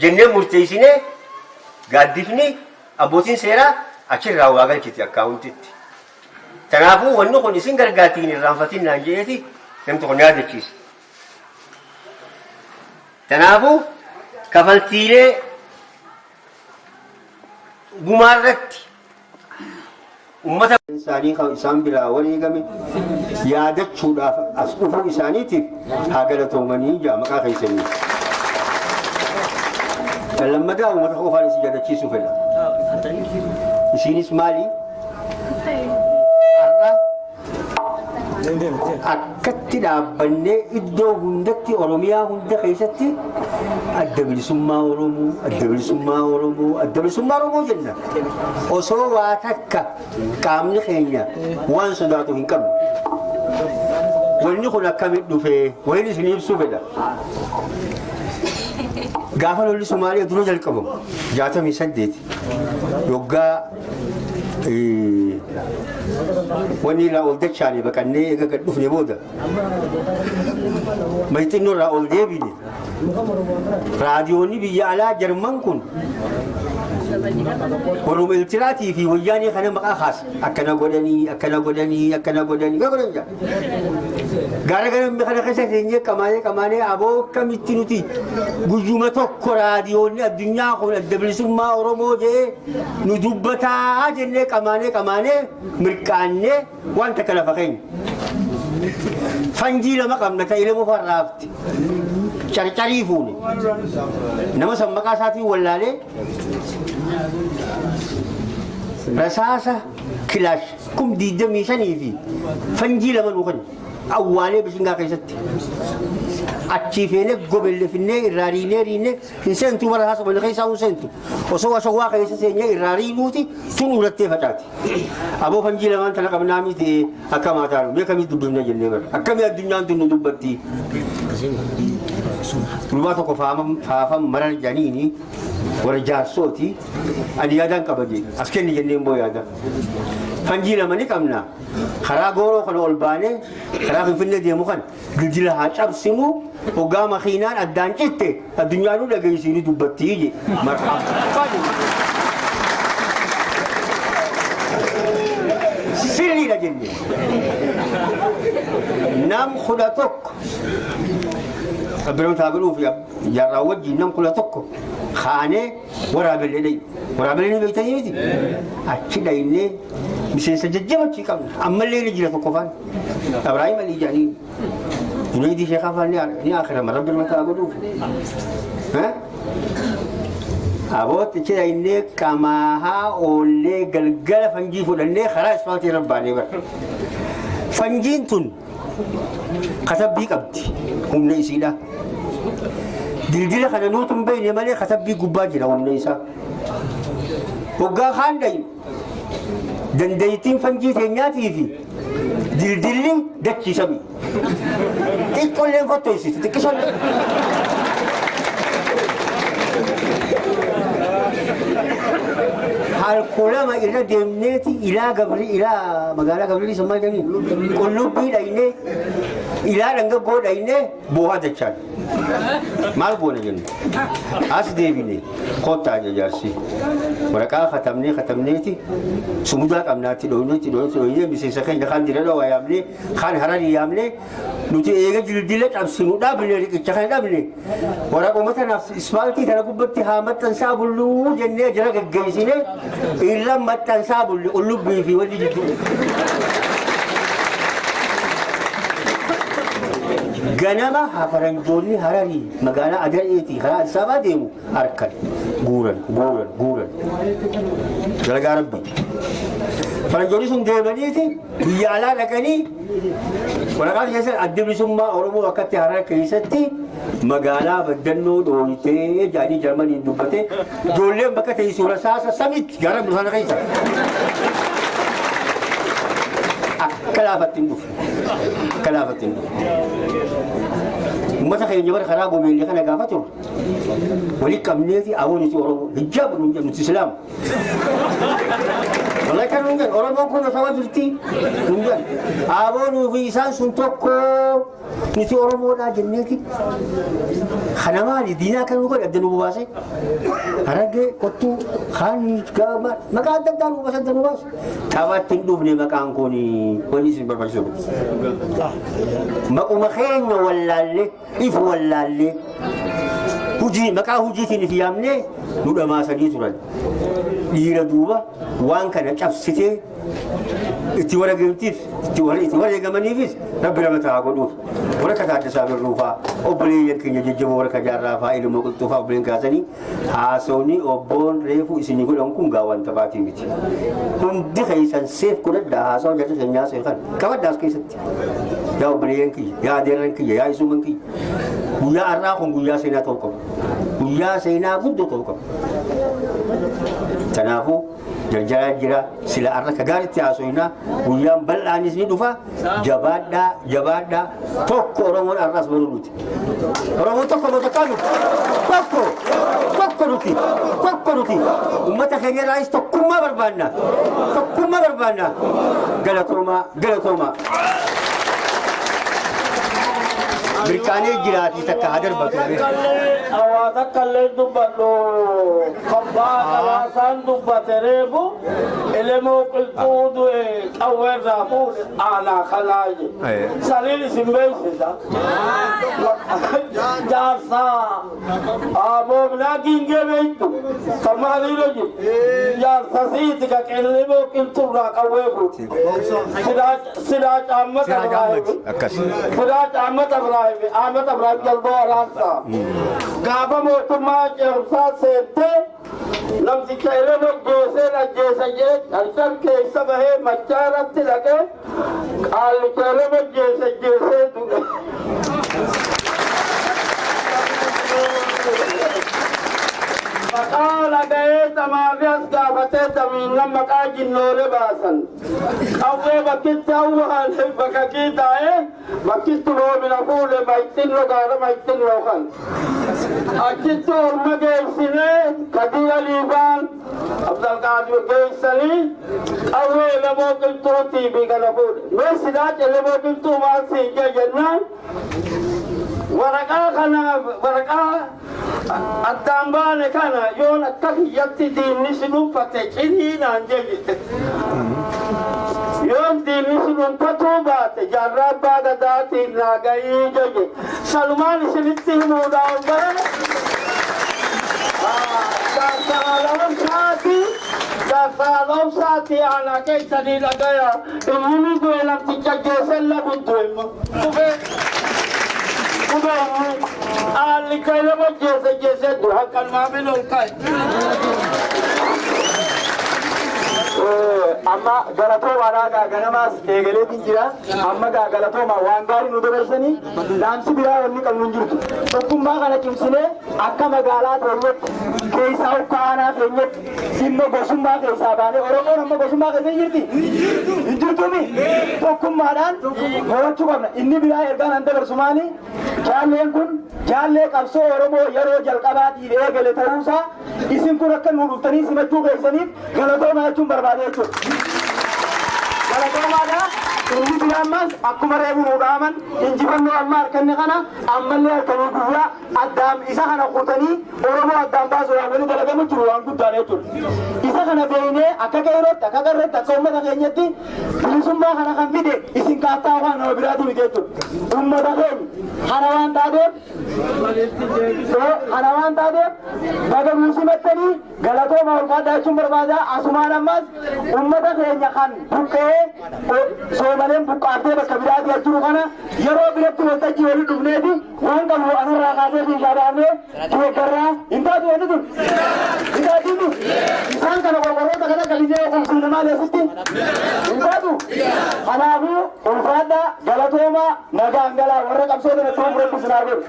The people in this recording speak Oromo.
jennee murteessinee gaaddifni abbootiin seeraa achirraa waa galchiti akkaawuntitti. Kanaafuu wanni kun isin gargaartiin irraanfatiin naan jedheeti namni tokko yaadachiisa. Kanaafuu kafaltiilee gumaarratti ummata isaanii isaan biraa walii game yaadachuudhaaf as dhufuu isaaniitiif haa galatoomanii jaa maqaa keessanii. Lammadaa uummata qofaan isin yaadachiisuu fedha. Isinis maali? Akkatti dhaabbannee iddoo hundatti Oromiyaa hunda keessatti adda bilisummaa Oromoo, adda bilisummaa Oromoo, adda bilisummaa Oromoo jenna. Osoo waa takka qaamni keenya waan sodaatu hin qabnu. Wanni kun akkamitti dhufee wayin isin ibsuu fedha. Gaafa lolli Somaaliyaa dura jalqabamu 68 yoggaa wanni irraa ol dachaane baqannee eega gad dhufne booda mayxinnoo irraa ol deebine raadiyoonni biyya alaa Jarman kun warruma Iltiraatii fi wayyaanii kana maqaa kaasa akkana godhanii gaara gara kana keessa teenyee qamaanee aboo kamitti nuti guyyuma tokko raadiyoonni addunyaa kun adda bilisummaa Oromoo jedhee nu dubbataa jennee qamaanee mirqaannee waan takka lafa keenya fanjii lama qabna ta'e lama farraafti carcarii fuune nama san maqaa isaatiin wallaalee rasaasa kilaash kum 25 fi fanjii lama nu kan awwaalee bishingaa keessatti achi feene gobelle finne irraariine hin seentu mara haasa wal keessa hin seentu osoo waa keessa seenye irraariinuuti tun urattee facaati aboo fanjii lamaan tana qabnaa miti akkama taanu mee kamii dubbifna jennee bar akkamii addunyaan tun nu dubbatti Lumaa tokko faafam marar janiini warra jaarsooti ani yaadaan qabaje as kenni jenneen boo yaada fanjii lama ni qabna karaa gooroo kana ol baane karaa finfinnee deemu kan gildila haa cabsinu hoggaa makiinaan addaan citte addunyaanuu dhageessini dubbattii je sirriidha jenne nam kudha tokko Abbiroota abiruuf jarraa wajjin nam kudha tokko kaanee waraabellee beektanii miti achi dhaynee miseensa jajjabachii qabna ammallee ni jira tokko faan Ibraahim Ali jaanii Junaydii Sheekh Afaan ni akhirama rabbi mataa godhuuf abootti achi dhaynee qamaahaa oollee galgala fanjii fudhannee karaa ispaaltii rabbaanee bara fanjiin tun katabbii qabdi humna isiidha dildila kana nuutun beeyne malee katabbii gubbaa jira humna isaa hoggaa kaan dhayu dandeeytiin fanjii teenyaatii fi dildilli dachiisami xiqqolleen fottoysiti xiqqisollee halkulama irra deemneeti ilaa magaalaa Gabrii sammaa janii qullubbii dhaynee ilaa dhangaggoo dhaynee boohaa dachaan maal goona jennu as deebine kottaa jajaarsi waraqaa katabneeti sumudaa qabnaatti dhoyinee miseensa keenya kaan dira dhowaa yaamnee kaan hararii yaamnee nuti eega dildila cabsinu dhaabne riqicha kan dhaabne waraquma tanaaf ispaaltii tana gubbatti haa maxxansaa bulluu jennee jala gaggeessine irra maxxansaa bulli qullubbii fi wanni jidduu ganama faranjoonni hararii magaalaa Adaareetii karaa Addis Ababaa deemu harkan guuran dalagaa rabbi faranjoonni sun deemaniiti biyya alaa dhaqanii waraqaa keessatti adda bilisummaa Oromoo akkatti Harar keessatti magaalaa baddannoo dhoowwitee jaanii Jarmaniin dubbate ijoolleen bakka teessoo rasaasa samitti gara bulchaa keessa kalaafattiin dhufu ummata keenya bara karaa gomeellee kana gaafa turu walii qabneeti awwaalisi oromoo hijaabu nuti islaam wallahi kan nungan oromoo kun osoo jirti nungan aboonuu fi isaan sun tokko nuti oromoodhaa jenneeti kana maali diinaa kan nu godhe nu baase haragee kottuu kaan gaama maqaa adda addaa nu baase nu baase taphatti hin dhufne maqaan kun wanni isin barbaachisu maquma keenya wallaallee if wallaallee hujii maqaa hujiitiin if yaamnee nu dhamaasanii turan dhiira duuba waan kana cabsitee itti waragamtiif itti waragamaniifis rabbi nama ta'a godhuuf warra taaddasaa birruufaa obboleeyyan keenya jajjaboo warra jaarraafaa ilma qulxuufaa obboleen kaasanii haasawni obboon reefu isinii godhan kun gaawwan taphaatii miti hundi keessan seef godhadhaa haasawa jarri keenyaa seefan qabaddaas keessatti yaa obboleeyyan kiyya yaa adeerran kiyya yaa isuman kiyya guyyaa har'aa kun guyyaa seenaa ta'uu qaba guyyaa seenaa guddoo ta'uu qaba kanaafuu jarjaraa jira sila arra ka gaaritti haasoyna guyyaan bal'aanis ni dhufa jabaadhaa tokko oromoon arraas baruu nuti oromoon tokko nuti ummata keenya raayis tokkummaa barbaanna galatoomaa birkaanee jiraati takka hadarbatu awaata kallee dubbadhu kabbaa gabaasaan dubbate reebu elemoo qilxuu du'e qawweerraa fuudhe aanaa kalaaje saniin isin beeksisa jaarsaa moomnaa giingee beektu kan maaliidho jiru jaarsa siiti ka qillemoo qilxurraa qawwee fuudhe sidaa caammata Ibrahim Ahmad Ibrahim jalboo araarsa gaafa mootummaa ce'umsaa seentee namticha elemoo gooseen ajjeesa jee halkan keessa bahee machaa irratti dhaqee qaallicha elemoo jeesee du'e. Maqaa laga'ee tamaafiyas gaafatee tamiinna maqaa jinnoolee baasan qawwee bakkitti hawwaan bakakii taa'ee bakkitti roobina fuule maayittiin logaara maayittiin lookan achitti orma geessinee kadira liibaan abdalqaadir geessanii qawwee elemoo qilxuutii fi kana fuudhe meessinaa elemoo qilxuu maal siin jennaan waraqaa addaan baane kana yoon akka kiyyatti diinni si dhuunfate ciniinaan jedhe yoon diinni si dhuunfatuu baate jaarraa abbaa gadaatiin naagayii jedhe salumaan isinitti himuudhaan bare Darsaalom saati aanaa keessanii dhagaya inni du'e namticha geessan labuun du'e immoo Ali kaya mo jese duha kan mabilol kai. Amma galatoo waraga ganamas eegaleetiin jira amma galatoo waan gaarii nu dabarsanii dhaamsi biraa wanni qabnu jirtu tokkummaa kana cimsinee akka magaalaa teenyetti keessaa ukkaanaa keenyetti dhimma gosummaa keessaa baanee oromoon amma gosummaa keessa hin jirtumi tokkummaadhaan gochuu qabna inni biraa ergaan an dabarsu maali jaalleen kun jaallee qabsoo oromoo yeroo jalqabaatiin eegale ta'uusaa isin kun akka nu dhuftanii simachuu keessaniif galatoomaa jechuun barbaade jechuudha. Galatoomaadha inni biraamas akkuma reebu nuudhaaman injifannoo amma harkanne kana ammallee harkanii guyyaa addaam isa kana kutanii oromoo addaan baasuudhaan wali dalagamu jiru waan guddaadha jechuudha. Isa kana beeknee akka qeerrootti akka qarreetti akka uummata keenyatti bilisummaa kana kan fide isin kaattaa waan nama biraati miti jechuudha. Uummata keenya kana waan taateef baga nuusimattanii galatooma ulfaadhaa jechuun barbaada asumaan ammas uummata keenya kan buqqee soomaleen buqqaaftee bakka biraatti jiru kana yeroo biratti waltajjii walii dhufneeti waan qabu anarraa kaasee fiigaa baafnee deeggarraa hin taatu wanti tun hin taatiitu isaan kana qorqorroota kana galilee kumsiine maal eessitti hin taatu kanaafuu ulfaadhaa galatooma nagaan galaa warra qabsoo kana tuun biratti sinaa godhu.